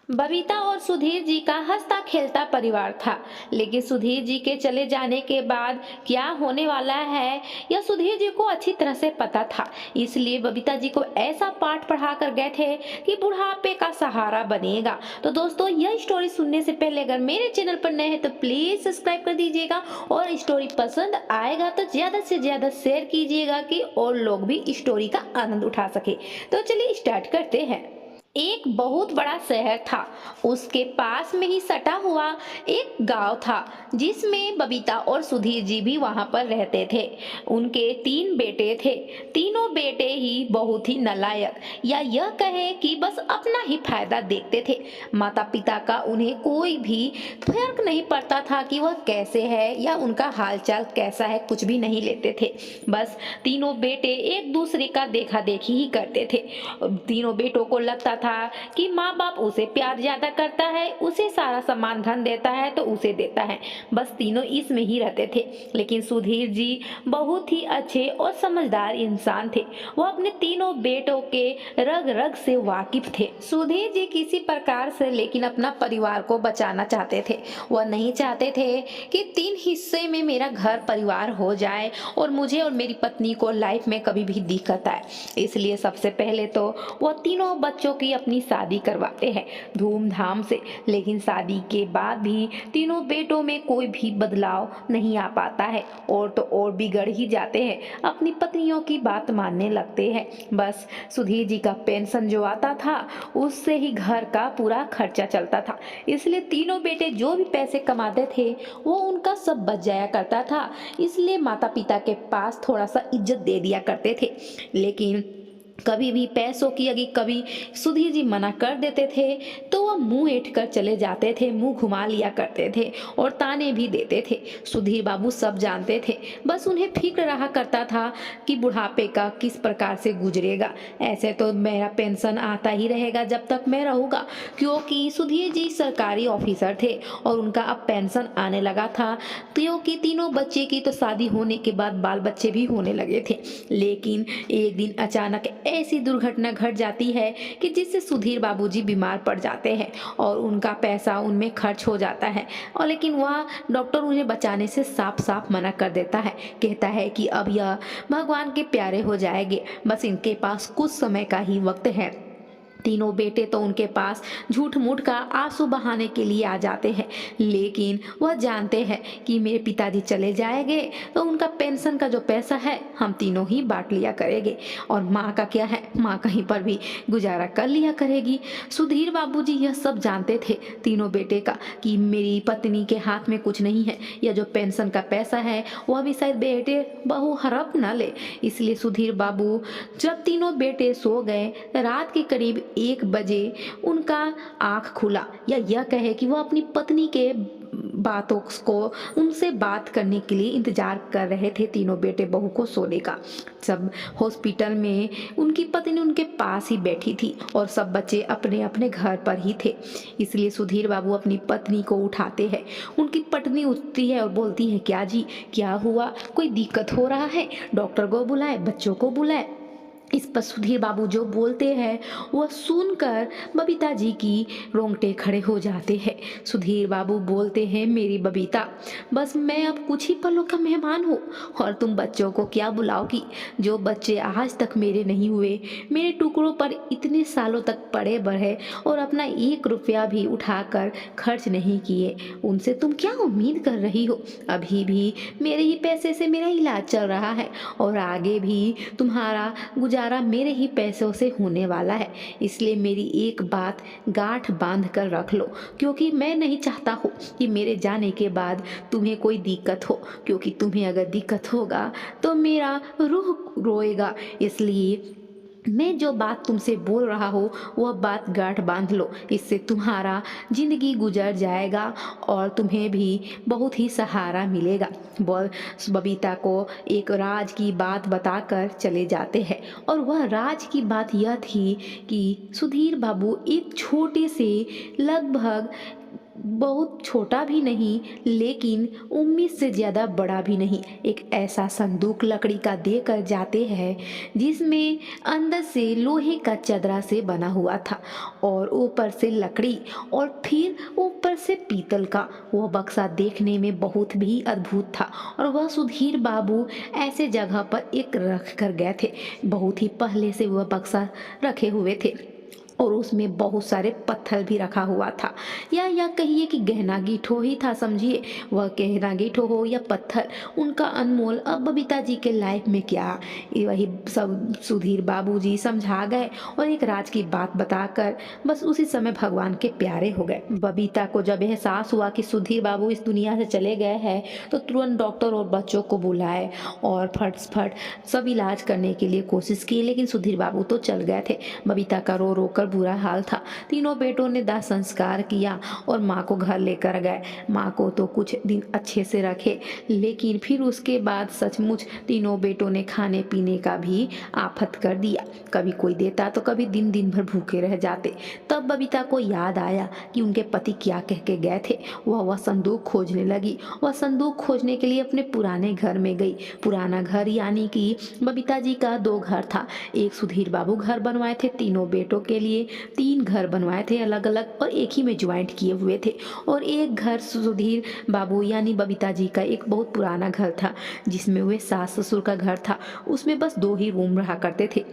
बबीता और सुधीर जी का हंसता खेलता परिवार था। लेकिन सुधीर जी के चले जाने के बाद क्या होने वाला है यह सुधीर जी को अच्छी तरह से पता था। इसलिए बबीता जी को ऐसा पाठ पढ़ा कर गए थे कि बुढ़ापे का सहारा बनेगा। तो दोस्तों, यह स्टोरी सुनने से पहले अगर मेरे चैनल पर नए हैं तो प्लीज सब्सक्राइब कर दीजिएगा, और स्टोरी पसंद आएगा तो ज्यादा से ज्यादा शेयर कीजिएगा कि और लोग भी स्टोरी का आनंद उठा सके। तो चलिए स्टार्ट करते हैं। एक बहुत बड़ा शहर था। उसके पास में ही सटा हुआ एक गांव था, जिसमें बबीता और सुधीर जी भी वहां पर रहते थे। उनके 3 बेटे थे। तीनों बेटे ही बहुत ही नालायक, या यह कहे कि बस अपना ही फायदा देखते थे। माता पिता का उन्हें कोई भी फर्क नहीं पड़ता था कि वह कैसे है या उनका हालचाल कैसा है, कुछ भी नहीं लेते थे। बस तीनों बेटे एक दूसरे का देखा देखी ही करते थे। तीनों बेटों को लगता था कि माँ बाप उसे प्यार ज्यादा करता है, उसे सारा सामान धन देता है तो उसे देता है। बस तीनों इसमें ही रहते थे। लेकिन सुधीर जी बहुत ही अच्छे और समझदार इंसान थे। वह अपने तीनों बेटों के रग रग से वाकिफ थे। सुधीर जी किसी प्रकार से लेकिन अपना परिवार को बचाना चाहते थे। वह नहीं चाहते थे कि 3 हिस्से में मेरा घर परिवार हो जाए और मुझे और मेरी पत्नी को लाइफ में कभी भी दिक्कत आए। इसलिए सबसे पहले तो वह तीनों बच्चों की अपनी शादी करवाते हैं धूमधाम से। लेकिन शादी के बाद भी तीनों बेटों में कोई भी बदलाव नहीं आ पाता है, और तो और बिगड़ ही जाते हैं, अपनी पत्नियों की बात मानने लगते हैं। बस सुधीर जी का पेंशन जो आता था उससे ही घर का पूरा खर्चा चलता था। इसलिए तीनों बेटे जो भी पैसे कमाते थे वो उनका सब बच जाया करता था। इसलिए माता पिता के पास थोड़ा सा इज्जत दे दिया करते थे। लेकिन कभी भी पैसों की यदि कभी सुधीर जी मना कर देते थे तो वह मुंह ऐंठ कर चले जाते थे, मुंह घुमा लिया करते थे और ताने भी देते थे। सुधीर बाबू सब जानते थे, बस उन्हें फिक्र रहा करता था कि बुढ़ापे का किस प्रकार से गुजरेगा। ऐसे तो मेरा पेंशन आता ही रहेगा जब तक मैं रहूँगा, क्योंकि सुधीर जी सरकारी ऑफिसर थे और उनका अब पेंशन आने लगा था, क्योंकि तीनों बच्चे की तो शादी होने के बाद बाल बच्चे भी होने लगे थे। लेकिन एक दिन अचानक ऐसी दुर्घटना घट जाती है कि जिससे सुधीर बाबूजी बीमार पड़ जाते हैं और उनका पैसा उनमें खर्च हो जाता है। और लेकिन वह डॉक्टर उन्हें बचाने से साफ साफ मना कर देता है, कहता है कि अब यह भगवान के प्यारे हो जाएंगे, बस इनके पास कुछ समय का ही वक्त है। तीनों बेटे तो उनके पास झूठ मूठ का आंसू बहाने के लिए आ जाते हैं। लेकिन वह जानते हैं कि मेरे पिताजी चले जाएंगे तो उनका पेंशन का जो पैसा है हम तीनों ही बांट लिया करेंगे, और माँ का क्या है, माँ कहीं पर भी गुजारा कर लिया करेगी। सुधीर बाबूजी यह सब जानते थे तीनों बेटे का कि मेरी पत्नी के हाथ में कुछ नहीं है, या जो पेंशन का पैसा है वह भी शायद बेटे बहू हड़प न ले। इसलिए सुधीर बाबू जब तीनों बेटे सो गए, रात के करीब 1 बजे उनका आंख खुला, या यह कहे कि वह अपनी पत्नी के बातों को उनसे बात करने के लिए इंतजार कर रहे थे तीनों बेटे बहू को सोने का। सब हॉस्पिटल में उनकी पत्नी उनके पास ही बैठी थी और सब बच्चे अपने अपने घर पर ही थे। इसलिए सुधीर बाबू अपनी पत्नी को उठाते हैं। उनकी पत्नी उठती है और बोलती है, क्या जी, क्या हुआ, कोई दिक्कत हो रहा है, डॉक्टर को बुलाए, बच्चों को बुलाए। इस पर सुधीर बाबू जो बोलते हैं वह सुनकर बबीता जी की रोंगटे खड़े हो जाते हैं। सुधीर बाबू बोलते हैं, मेरी बबीता, बस मैं अब कुछ ही पलों का मेहमान हूँ और तुम बच्चों को क्या बुलाओगी। जो बच्चे आज तक मेरे नहीं हुए, मेरे टुकड़ों पर इतने सालों तक पड़े बढ़े और अपना 1 रुपया भी उठाकर खर्च नहीं किए, उनसे तुम क्या उम्मीद कर रही हो। अभी भी मेरे ही पैसे से मेरा इलाज चल रहा है और आगे भी तुम्हारा गुजारा मेरे ही पैसों से होने वाला है। इसलिए मेरी एक बात गांठ बांध कर रख लो, क्योंकि मैं नहीं चाहता हूँ कि मेरे जाने के बाद तुम्हें कोई दिक्कत हो, क्योंकि तुम्हें अगर दिक्कत होगा तो मेरा रूह रोएगा। इसलिए मैं जो बात तुमसे बोल रहा हूँ वह बात गांठ बांध लो, इससे तुम्हारा जिंदगी गुजर जाएगा और तुम्हें भी बहुत ही सहारा मिलेगा। बोल बबीता को एक राज की बात बताकर चले जाते हैं, और वह राज की बात यह थी कि सुधीर बाबू एक छोटे से लगभग बहुत छोटा भी नहीं लेकिन उम्मीद से ज़्यादा बड़ा भी नहीं। एक ऐसा संदूक लकड़ी का देकर जाते हैं जिसमें अंदर से लोहे का चदरा से बना हुआ था और ऊपर से लकड़ी और फिर ऊपर से पीतल का। वह बक्सा देखने में बहुत भी अद्भुत था और वह सुधीर बाबू ऐसे जगह पर एक रख कर गए थे। बहुत ही पहले से वह बक्सा रखे हुए थे और उसमें बहुत सारे पत्थर भी रखा हुआ था, या कहिए कि गहना गीठो ही था। समझिए, वह गहना गीठो हो या पत्थर, उनका अनमोल अब बबीता जी के लाइफ में क्या, ये वही सब सुधीर बाबूजी समझा गए और एक राज की बात बताकर बस उसी समय भगवान के प्यारे हो गए। बबीता को जब एहसास हुआ कि सुधीर बाबू इस दुनिया से चले गए हैं तो तुरंत डॉक्टर और बच्चों को बुलाए और फट सब इलाज करने के लिए कोशिश की, लेकिन सुधीर बाबू तो चल गए थे। बबीता का रो रो कर बुरा हाल था। तीनों बेटों ने दाह संस्कार किया और माँ को घर लेकर गए। माँ को तो कुछ दिन अच्छे से रखे, लेकिन फिर उसके बाद सचमुच तीनों बेटों ने खाने पीने का भी आफत कर दिया। कभी कोई देता तो कभी दिन दिन भर भूखे रह जाते। तब बबीता को याद आया कि उनके पति क्या कह के गए थे। वह संदूक खोजने लगी। वह संदूक खोजने के लिए अपने पुराने घर में गई। पुराना घर यानी कि बबीता जी का 2 घर था। एक सुधीर बाबू घर बनवाए थे तीनों बेटों के लिए, 3 घर बनवाए थे अलग अलग और एक ही में ज्वाइंट किए हुए थे। और एक घर सुधीर बाबू यानी बबीता जी का एक बहुत पुराना घर था जिसमें वे सास ससुर का घर था। उसमें बस 2 ही रूम रहा करते थे।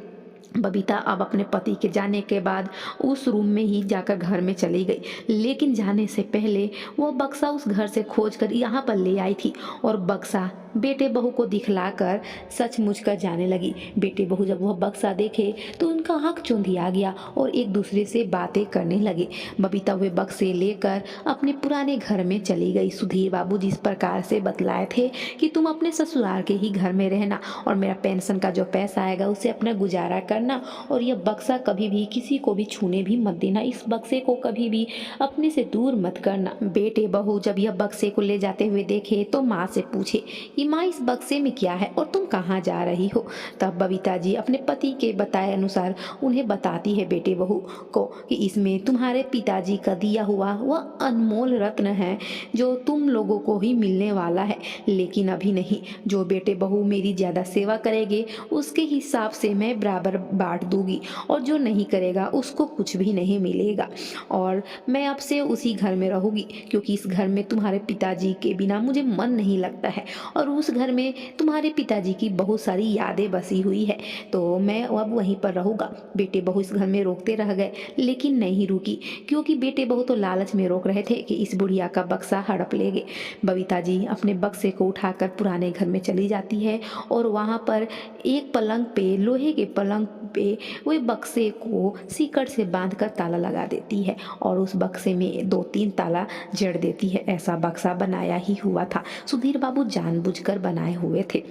बबीता अब अपने पति के जाने के बाद उस रूम में ही जाकर घर में चली गई, लेकिन जाने से पहले वो बक्सा उस घर से खोज कर यहाँ पर ले आई थी और बक्सा बेटे बहू को दिखलाकर सचमुच कर जाने लगी। बेटे बहू जब वह बक्सा देखे तो उनका आँख चौंधिया गया और एक दूसरे से बातें करने लगे। बबीता वे बक्से लेकर अपने पुराने घर में चली गई। सुधीर बाबू जिस प्रकार से बतलाए थे कि तुम अपने ससुराल के ही घर में रहना और मेरा पेंशन का जो पैसा आएगा उससे अपना गुजारा करना, और यह बक्सा कभी भी किसी को भी छूने भी मत देना, इस बक्से को कभी भी अपने से दूर मत करना। बेटे बहू जब यह बक्से को ले जाते हुए देखे तो माँ से पूछे कि माँ इस बक्से में क्या है और तुम कहाँ जा रही हो। तब बबीता जी अपने पति के बताए अनुसार उन्हें बताती है बेटे बहू को कि इसमें तुम्हारे पिताजी का दिया हुआ वह अनमोल रत्न है जो तुम लोगों को ही मिलने वाला है, लेकिन अभी नहीं। जो बेटे बहू मेरी ज़्यादा सेवा करेंगे उसके हिसाब से मैं बराबर बांट दूंगी और जो नहीं करेगा उसको कुछ भी नहीं मिलेगा। और मैं अब से उसी घर में रहूंगी क्योंकि इस घर में तुम्हारे पिताजी के बिना मुझे मन नहीं लगता है और उस घर में तुम्हारे पिताजी की बहुत सारी यादें बसी हुई है, तो मैं अब वहीं पर रहूँगा। बेटे बहू इस घर में रोकते रह गए लेकिन नहीं रुकी, क्योंकि बेटे बहू तो लालच में रोक रहे थे कि इस बुढ़िया का बक्सा हड़प लेंगे। बबीता जी अपने बक्से को उठाकर पुराने घर में चली जाती है और वहाँ पर एक पलंग पे, लोहे के पलंग पे वे बक्से को सीकड़ से बांधकर ताला लगा देती है और उस बक्से में 2-3 ताला जड़ देती है। ऐसा बक्सा बनाया ही हुआ था, सुधीर बाबू जानबूझकर बनाए हुए थे।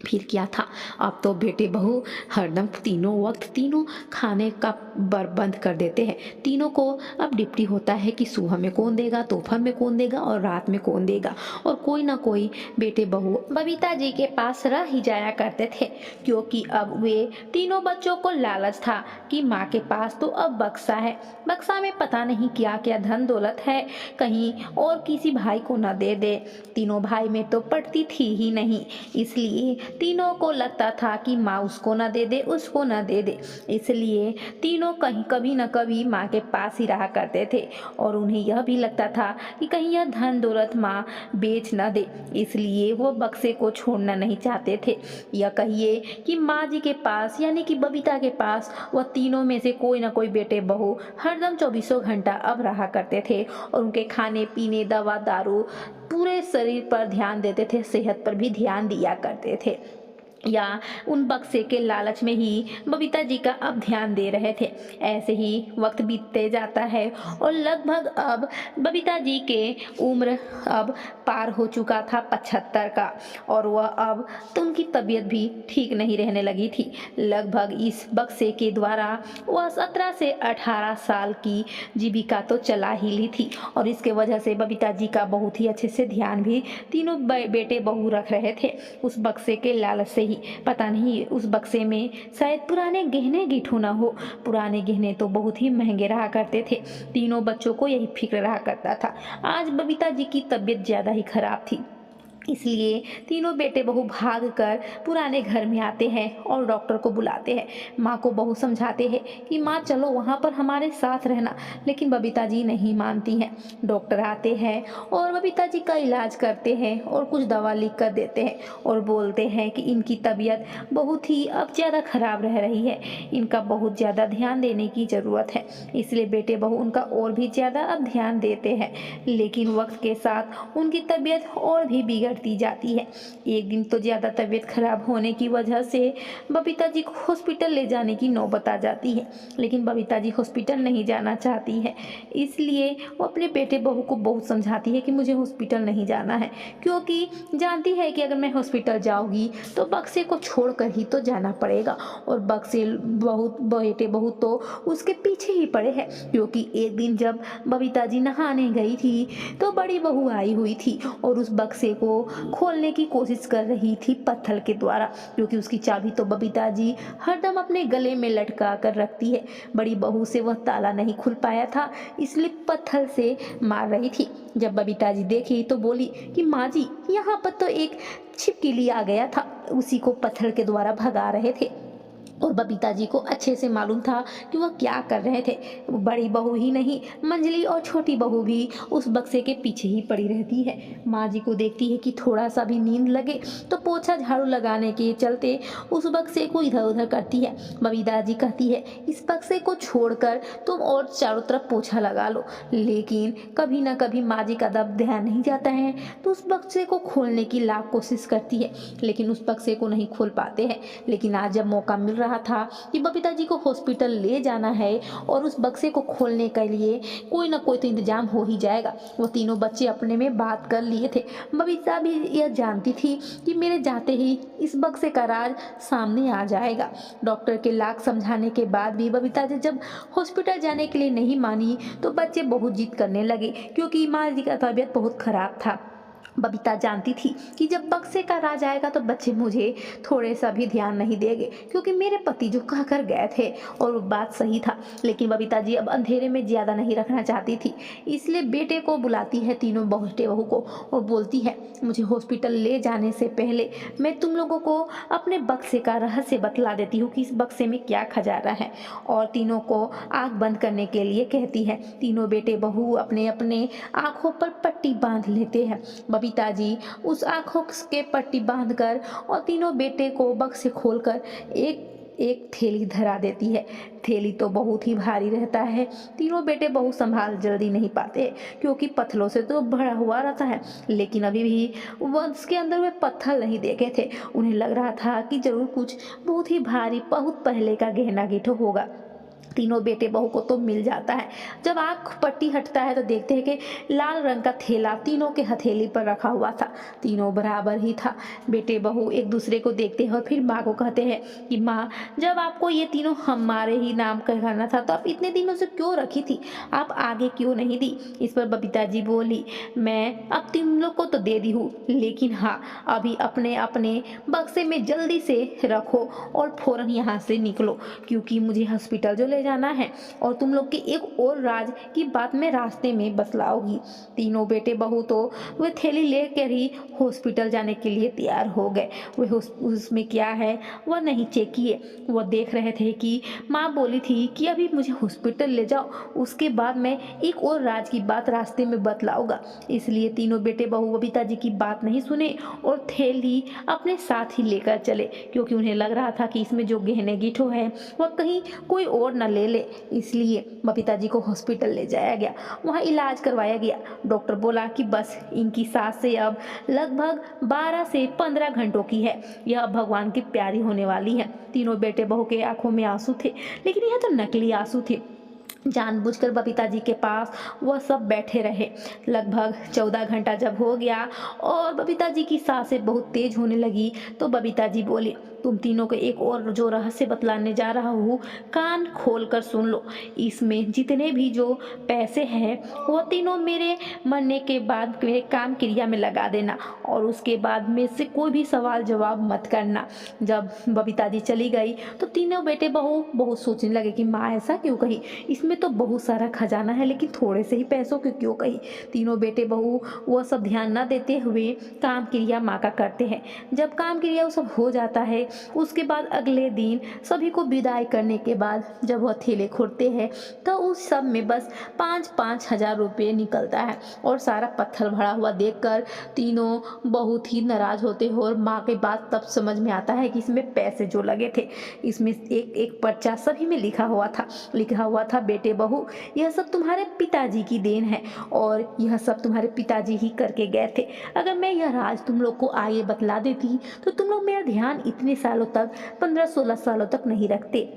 फिर क्या था, अब तो बेटे बहू हरदम तीनों वक्त तीनों खाने का बंद कर देते हैं। तीनों को अब डिप्टी होता है कि सुबह में कौन देगा, दोपहर में कौन देगा और रात में कौन देगा, और कोई ना कोई बेटे बहू बबीता जी के पास रह ही जाया करते थे, क्योंकि अब वे तीनों बच्चों को लालच था कि माँ के पास तो अब बक्सा है, बक्सा में पता नहीं क्या क्या धन दौलत है, कहीं और किसी भाई को न दे दे। तीनों भाई में तो पड़ती थी ही नहीं, इसलिए तीनों को लगता था कि माँ उसको न दे दे, उसको न दे दे, इसलिए तीनों कहीं कभी न कभी माँ के पास ही रहा करते थे। और उन्हें यह भी लगता था कि कहीं यह धन दौलत माँ बेच न दे, इसलिए वो बक्से को छोड़ना नहीं चाहते थे। या कहिए कि माँ जी के पास यानी कि बबीता के पास वह तीनों में से कोई ना कोई बेटे बहू हरदम 24 घंटा अब रहा करते थे और उनके खाने पीने, दवा दारू, पूरे शरीर पर ध्यान देते थे, सेहत पर भी ध्यान दिया करते थे। या उन बक्से के लालच में ही बबीता जी का अब ध्यान दे रहे थे। ऐसे ही वक्त बीतते जाता है और लगभग अब बबीता जी के उम्र अब पार हो चुका था 75 का, और वह अब तो उनकी तबीयत भी ठीक नहीं रहने लगी थी। लगभग इस बक्से के द्वारा वह 17 से 18 साल की जीविका तो चला ही ली थी, और इसके वजह से बबीता जी का बहुत ही अच्छे से ध्यान भी तीनों बेटे बहू रख रहे थे। उस बक्से के लालच से ही। पता नहीं उस बक्से में शायद पुराने गहने गिठू ना हो। पुराने गहने तो बहुत ही महंगे रहा करते थे। तीनों बच्चों को यही फिक्र रहा करता था। आज बबीता जी की तबीयत ज़्यादा ही खराब थी, इसलिए तीनों बेटे बहू भागकर पुराने घर में आते हैं और डॉक्टर को बुलाते हैं। माँ को बहू समझाते हैं कि माँ चलो वहाँ पर हमारे साथ रहना, लेकिन बबीता जी नहीं मानती हैं। डॉक्टर आते हैं और बबीता जी का इलाज करते हैं और कुछ दवा लिख कर देते हैं और बोलते हैं कि इनकी तबीयत बहुत ही अब ज़्यादा खराब रह रही है, इनका बहुत ज़्यादा ध्यान देने की ज़रूरत है। इसलिए बेटे बहू उनका और भी ज़्यादा अब ध्यान देते हैं, लेकिन वक्त के साथ उनकी तबीयत और भी बिगड़ दी जाती है। एक दिन तो ज़्यादा तबीयत खराब होने की वजह से बबीता जी को हॉस्पिटल ले जाने की नौबत आ जाती है, लेकिन बबीता जी हॉस्पिटल नहीं जाना चाहती है। इसलिए वो अपने बेटे बहू को बहुत समझाती है कि मुझे हॉस्पिटल नहीं जाना है, क्योंकि जानती है कि अगर मैं हॉस्पिटल जाऊंगी तो बक्से को छोड़कर ही तो जाना पड़ेगा, और बक्से बहुत बेटे बहू तो उसके पीछे ही पड़े हैं। क्योंकि एक दिन जब बबीता जी नहाने गई थी तो बड़ी बहू आई हुई थी और उस बक्से को खोलने की कोशिश कर रही थी पत्थर के द्वारा, क्योंकि उसकी चाबी तो बबीता जी हरदम अपने गले में लटका कर रखती है। बड़ी बहू से वह ताला नहीं खुल पाया था, इसलिए पत्थर से मार रही थी। जब बबीता जी देखी तो बोली कि माँ जी, यहाँ पर तो एक छिपकली आ गया था, उसी को पत्थर के द्वारा भगा रहे थे। और बबीता जी को अच्छे से मालूम था कि वह क्या कर रहे थे। बड़ी बहू ही नहीं, मंजली और छोटी बहू भी उस बक्से के पीछे ही पड़ी रहती है। माँ जी को देखती है कि थोड़ा सा भी नींद लगे तो पोछा झाड़ू लगाने के चलते उस बक्से को इधर उधर करती है। बबीता जी कहती है इस बक्से को छोड़कर तुम और चारों तरफ पोछा लगा लो, लेकिन कभी ना कभी माँ जी का दब ध्यान नहीं जाता है तो उस बक्से को खोलने की लाख कोशिश करती है, लेकिन उस बक्से को नहीं खोल पाते हैं। लेकिन आज जब मौका मिल रहा था कि बबीता जी को हॉस्पिटल ले जाना है और उस बक्से को खोलने के लिए कोई ना कोई तो इंतजाम हो ही जाएगा, वो तीनों बच्चे अपने में बात कर लिए थे। बबीता भी यह जानती थी कि मेरे जाते ही इस बक्से का राज सामने आ जाएगा। डॉक्टर के लाख समझाने के बाद भी बबीता जी जब हॉस्पिटल जाने के लिए नहीं मानी तो बच्चे बहुत जिद करने लगे, क्योंकि माँ जी का तबीयत बहुत खराब था। बबीता जानती थी कि जब बक्से का राज आएगा तो बच्चे मुझे थोड़े सा भी ध्यान नहीं देंगे, क्योंकि मेरे पति जो कह कर गए थे, और वो बात सही था। लेकिन बबीता जी अब अंधेरे में ज़्यादा नहीं रखना चाहती थी, इसलिए बेटे को बुलाती है, तीनों बेटे बहू को, और बोलती है मुझे हॉस्पिटल ले जाने से पहले मैं तुम लोगों को अपने बक्से का रहस्य बतला देती हूँ कि इस बक्से में क्या खजाना है। और तीनों को आँख बंद करने के लिए कहती है। तीनों बेटे बहू अपने अपने आँखों पर पट्टी बांध लेते हैं। बबीता जी उस आँखों के पट्टी बांधकर और तीनों बेटे को बक्से खोलकर एक थैली धरा देती है। थैली तो बहुत ही भारी रहता है, तीनों बेटे बहू संभाल जल्दी नहीं पाते, क्योंकि पत्थरों से तो भरा हुआ रहता है। लेकिन अभी भी उसके अंदर वे पत्थर नहीं देखे थे। उन्हें लग रहा था कि जरूर कुछ बहुत ही भारी, बहुत पहले का गहना गिठो होगा। तीनों बेटे बहू को तो मिल जाता है। जब आँख पट्टी हटता है तो देखते हैं कि लाल रंग का थैला तीनों के हथेली पर रखा हुआ था। तीनों बराबर ही था। बेटे बहू एक दूसरे को देखते हैं और फिर माँ को कहते हैं कि माँ, जब आपको ये तीनों हमारे ही नाम कहना था तो आप इतने दिनों से क्यों रखी थी, आप आगे क्यों नहीं दी। इस पर बबीता जी बोली, मैं अब तीन लोग को तो दे दी हूँ, लेकिन हाँ, अभी अपने अपने बक्से में जल्दी से रखो और फौरन यहाँ से निकलो, क्योंकि मुझे हॉस्पिटल जो ले जाना है, और तुम लोग के एक और राज की बात मैं रास्ते में बतलाऊंगी। तीनों बेटे बहू तो वे थैली लेकर ही हॉस्पिटल जाने के लिए तैयार हो गए। वे उसमें क्या है वह नहीं चेक किए। वह देख रहे थे कि माँ बोली थी कि अभी मुझे हॉस्पिटल ले जाओ, उसके बाद मैं एक और राज की बात रास्ते में बतलाऊंगा। इसलिए तीनों बेटे बहू बबीता जी की बात नहीं सुने और थैली अपने साथ ही लेकर चले, क्योंकि उन्हें लग रहा था कि इसमें जो गहने गिठो है वह कहीं कोई और न ले ले। इसलिए बबीता जी को हॉस्पिटल ले जाया गया, वहाँ इलाज करवाया गया। डॉक्टर बोला कि बस इनकी सांसें अब लगभग 12 से 15 घंटों की है, यह भगवान की प्यारी होने वाली है। तीनों बेटे बहू के आंखों में आंसू थे, लेकिन यह तो नकली आंसू थे। जानबूझकर बबीता जी के पास वह सब बैठे रहे। लगभग 14 घंटा जब हो गया और बबीता जी की सांसें बहुत तेज होने लगी तो बबीता जी बोली, तुम तीनों को एक और जो रहस्य बतलाने जा रहा हूँ, कान खोल कर सुन लो। इसमें जितने भी जो पैसे हैं वो तीनों मेरे मरने के बाद मेरे काम क्रिया में लगा देना, और उसके बाद में से कोई भी सवाल जवाब मत करना। जब बबीता जी चली गई तो तीनों बेटे बहू बहुत सोचने लगे कि माँ ऐसा क्यों कही, इसमें तो बहुत सारा खजाना है लेकिन थोड़े से ही पैसों की क्यों कही। तीनों बेटे बहू वो सब ध्यान न देते हुए काम क्रिया माँ का करते हैं। जब काम क्रिया वो सब हो जाता है, उसके बाद अगले दिन सभी को विदाई करने के बाद जब वह थैले खोलते हैं तो उस सब में बस 5,000 रुपये निकलता है। और सारा पत्थर भरा हुआ देखकर तीनों बहुत ही नाराज होते हैं, और माँ के बात तब समझ में आता है कि इसमें पैसे जो लगे थे, इसमें एक एक पर्चा सभी में लिखा हुआ था बेटे बहू, यह सब तुम्हारे पिताजी की देन है और यह सब तुम्हारे पिताजी ही करके गए थे। अगर मैं यह राज तुम लोग को आगे बतला देती तो तुम लोग मेरा ध्यान इतने सालों तक 15-16 सालों तक नहीं रखते,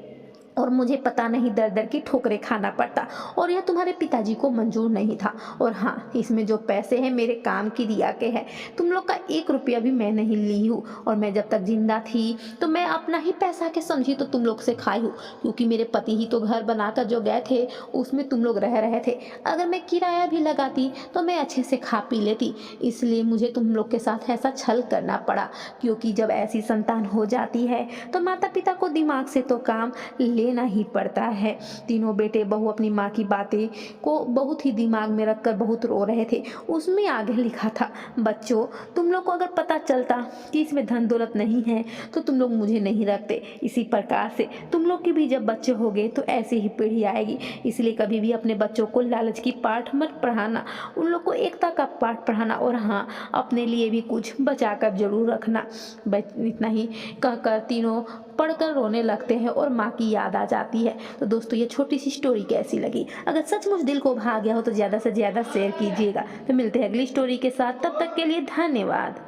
और मुझे पता नहीं दर दर की ठोकरें खाना पड़ता, और यह तुम्हारे पिताजी को मंजूर नहीं था। और हाँ, इसमें जो पैसे हैं मेरे काम की रिया के हैं, तुम लोग का 1 रुपया भी मैं नहीं ली हूँ, और मैं जब तक जिंदा थी तो मैं अपना ही पैसा के समझी तो तुम लोग से खाई हूँ, क्योंकि मेरे पति ही तो घर बनाकर जो गए थे उसमें तुम लोग रह रहे थे। अगर मैं किराया भी लगाती तो मैं अच्छे से खा पी लेती, इसलिए मुझे तुम लोग के साथ ऐसा छल करना पड़ा, क्योंकि जब ऐसी संतान हो जाती है तो माता पिता को दिमाग से तो काम लेना ही पड़ता है। तीनों बेटे बहू अपनी माँ की बातें को बहुत ही दिमाग में रखकर बहुत रो रहे थे। उसमें आगे लिखा था, बच्चों तुम लोग को अगर पता चलता कि इसमें धन दौलत नहीं है तो तुम लोग मुझे नहीं रखते। इसी प्रकार से तुम लोग के भी जब बच्चे होंगे तो ऐसे ही पीढ़ी आएगी, इसलिए कभी भी अपने बच्चों को लालच की पाठ मत पढ़ाना, उन लोग को एकता का पाठ पढ़ाना, और हाँ, अपने लिए भी कुछ बचा कर जरूर रखना। इतना ही कहकर तीनों पढ़कर रोने लगते हैं और माँ की याद आ जाती है। तो दोस्तों, ये छोटी सी स्टोरी कैसी लगी? अगर सचमुच दिल को भा गया हो तो ज़्यादा से ज़्यादा शेयर कीजिएगा। तो मिलते हैं अगली स्टोरी के साथ, तब तक के लिए धन्यवाद।